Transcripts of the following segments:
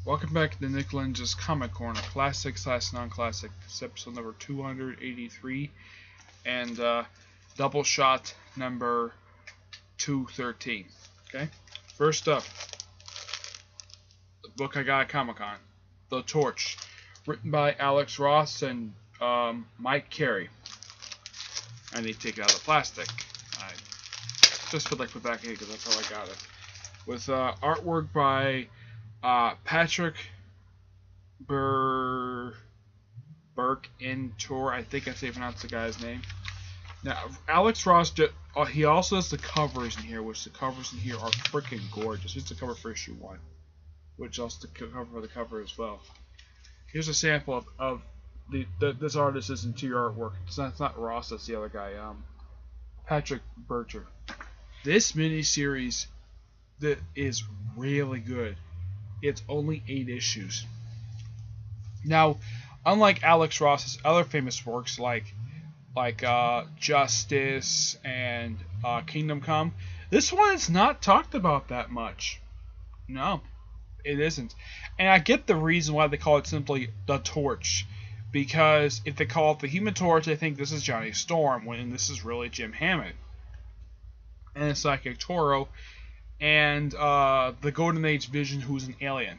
Welcome back to the Nick Lenz's Comic Corner, classic / non-classic. This is episode number 283, and Doubleshot number 213. Okay, first up, the book I got at Comic-Con, The Torch, written by Alex Ross and Mike Carey. I need to take it out of the plastic. I just feel like put back in because that's how I got it. With artwork by Patrick Burke Intor, I think I say pronounced the guy's name. Now, Alex Ross, he also has the covers in here, which the covers in here are freaking gorgeous. Here's the cover for issue 1, which also the cover for the cover as well. Here's a sample of this artist's interior artwork. It's not Ross, that's the other guy, Patrick Burke. This miniseries that is really good. It's only 8 issues. Now, unlike Alex Ross's other famous works like Justice and Kingdom Come, this one is not talked about that much. No, it isn't. And I get the reason why they call it simply The Torch. Because if they call it the Human Torch, they think this is Johnny Storm, when this is really Jim Hammond. And Psychic Toro. And the Golden Age Vision, who's an alien.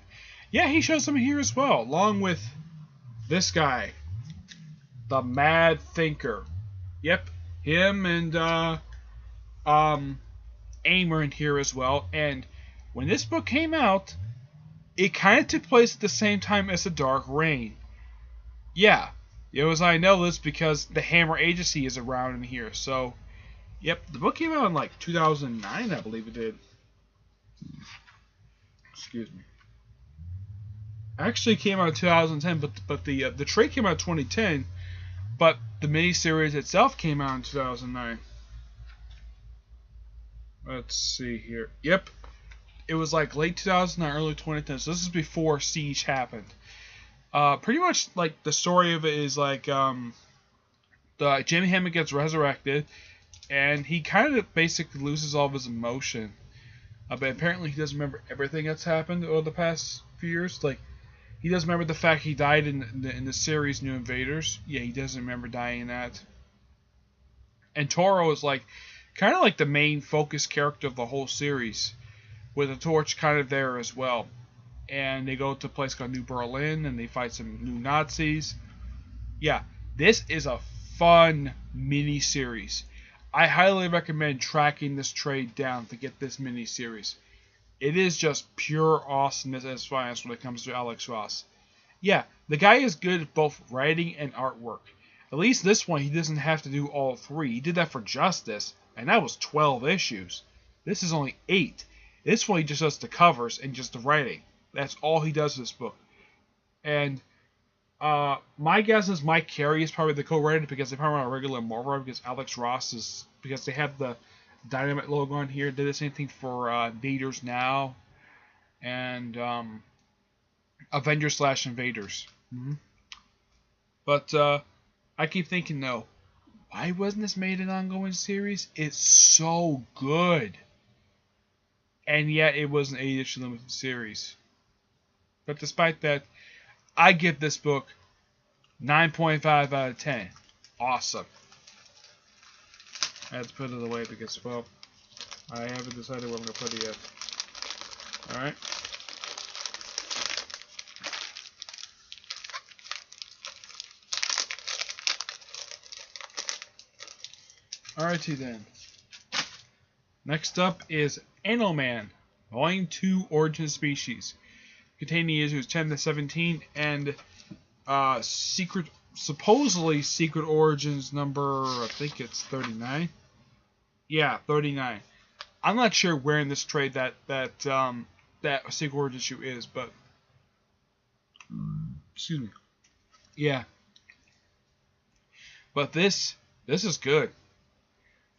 Yeah, he shows him here as well, along with this guy, the Mad Thinker. Yep, him and AIM are in here as well. And when this book came out, it kind of took place at the same time as The Dark Reign. Yeah, I know this because the Hammer Agency is around in here. So, yep, the book came out in like 2009, I believe it did. Excuse me. Actually came out in 2010, but the trade came out in 2010, but the miniseries itself came out in 2009. Let's see here. Yep, it was like late 2009, early 2010. So this is before Siege happened. Pretty much like the story of it is like Jim Hammond gets resurrected, and he kind of basically loses all of his emotion. But apparently he doesn't remember everything that's happened over the past few years. Like, he doesn't remember the fact he died in the series New Invaders. Yeah, he doesn't remember dying in that. And Toro is like kind of like the main focus character of the whole series, with the Torch kind of there as well. And they go to a place called New Berlin, and they fight some new Nazis. Yeah, this is a fun mini-series. I highly recommend tracking this trade down to get this mini-series. It is just pure awesomeness as far as when it comes to Alex Ross. Yeah, the guy is good at both writing and artwork. At least this one, he doesn't have to do all 3. He did that for Justice, and that was 12 issues. This is only 8. This one, he just does the covers and just the writing. That's all he does in this book. And my guess is Mike Carey is probably the co-writer because they probably want a regular Marvel, because Alex Ross is, because they have the Dynamite logo on here. Did the same thing for Invaders Now and Avengers / Invaders. But I keep thinking, though, why wasn't this made an ongoing series? It's so good. And yet it was an 8-issue limited series. But despite that, I give this book 9.5 out of 10. Awesome. I have to put it away because, well, I haven't decided where I'm going to put it yet. Alright. Alrighty then. Next up is Animal-Man, Volume 2, Origin Species, containing issues 10 to 17 and supposedly Secret Origins number, I think it's 39. Yeah, 39. I'm not sure where in this trade that Secret Origins issue is, but excuse me. Yeah. But this is good.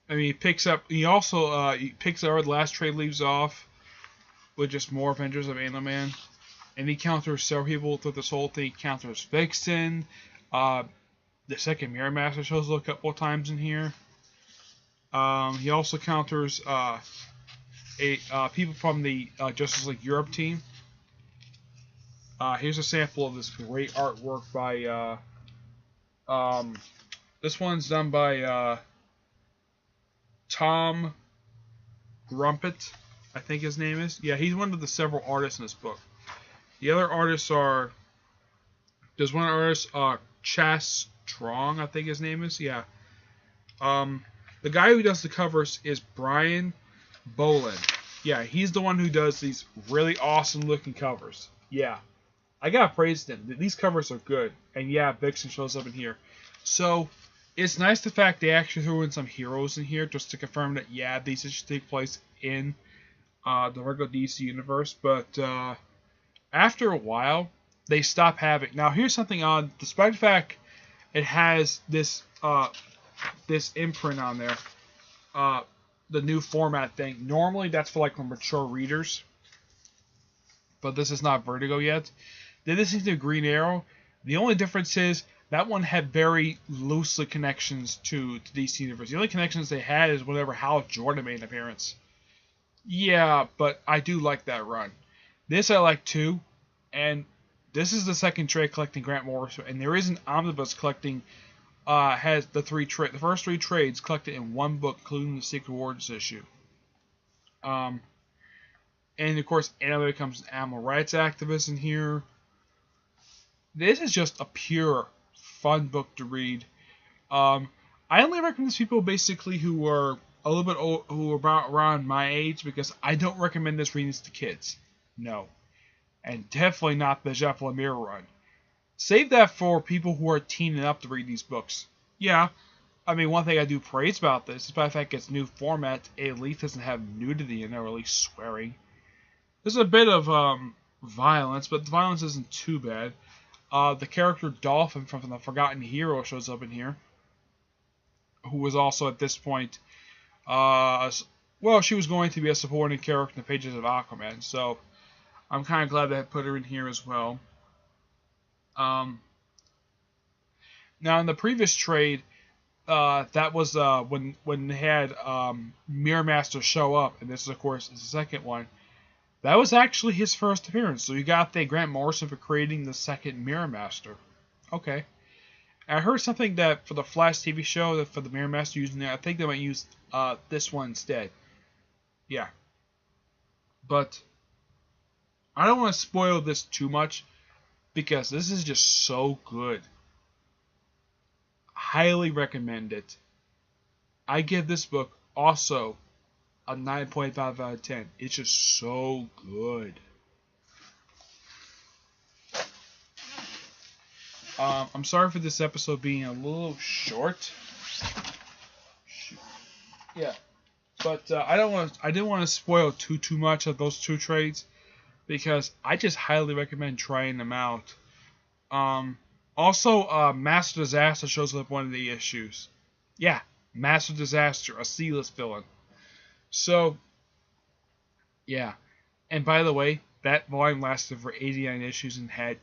I mean, he picks up where the last trade leaves off with just more Adventures of Animal-Man. And he counters several people through this whole thing. He counters Vixen. The second Mirror Master shows up a couple of times in here. He also counters people from the Justice League Europe team. Here's a sample of this great artwork by, this one's done by Tom Grumpet, I think his name is. Yeah, he's one of the several artists in this book. The other artists are, there's one artist, Chas Strong, I think his name is. Yeah. The guy who does the covers is Brian Boland. Yeah, he's the one who does these really awesome looking covers. Yeah. I gotta praise them. These covers are good. And yeah, Vixen shows up in here. So, it's nice the fact they actually threw in some heroes in here just to confirm that, yeah, these issues take place in the regular DC universe. But after a while, they stop having... Now, here's something odd. Despite the fact it has this this imprint on there, the new format thing, normally that's for like mature readers. But this is not Vertigo yet. Then this is the Green Arrow. The only difference is that one had very loosely connections to DC Universe. The only connections they had is whenever Hal Jordan made an appearance. Yeah, but I do like that run. This I like too. And this is the second trade collecting Grant Morrison. And there is an omnibus collecting, has the first three trades collected in one book, including the Secret Wars issue. And of course, anime becomes an animal rights activist in here. This is just a pure fun book to read. I only recommend this to people basically who are a little bit old, who are about around my age, because I don't recommend this reading to kids. No. And definitely not the Jeff Lemire run. Save that for people who are teen and up to read these books. Yeah, I mean, one thing I do praise about this, despite the fact it's new format, it at least doesn't have nudity in there, or at least swearing. There's a bit of violence, but the violence isn't too bad. The character Dolphin from the Forgotten Hero shows up in here, who was also at this point, well, she was going to be a supporting character in the pages of Aquaman, so I'm kind of glad they put her in here as well. Now, in the previous trade, that was when they had Mirror Master show up, and this is, of course, is the second one. That was actually his first appearance, so you got to thank Grant Morrison for creating the second Mirror Master. Okay. I heard something that for the Flash TV show, that for the Mirror Master using it, I think they might use this one instead. Yeah. But I don't want to spoil this too much, because this is just so good. Highly recommend it. I give this book also a 9.5 out of 10. It's just so good. I'm sorry for this episode being a little short. Yeah, but I didn't want to spoil too much of those two trades, because I just highly recommend trying them out. Also, Master Disaster shows up in one of the issues. Yeah, Master Disaster, a C-list villain. So, yeah. And by the way, that volume lasted for 89 issues and had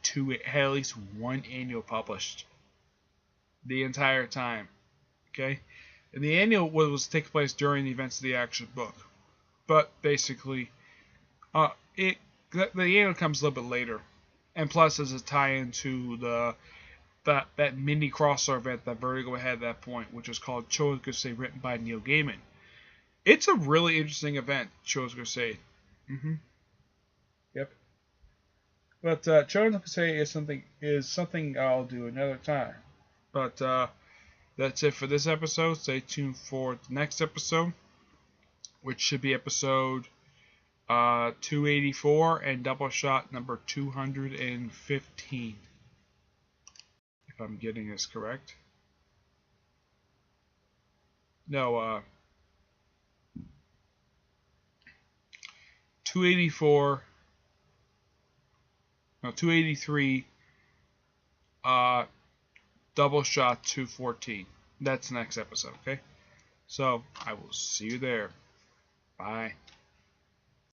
at least one annual published. The entire time. Okay? And the annual was take place during the events of the actual book. But basically, the annual comes a little bit later. And plus, as a tie-in to that mini crossover event that Vertigo had at that point, which was called Cho's Crusade, written by Neil Gaiman. It's a really interesting event, Cho's Crusade. Yep. But Cho's Crusade is something I'll do another time. But that's it for this episode. Stay tuned for the next episode, which should be episode 284 and Doubleshot number 215. If I'm getting this correct. No, 284, no, 283, Doubleshot 214. That's the next episode, okay? So, I will see you there. Bye.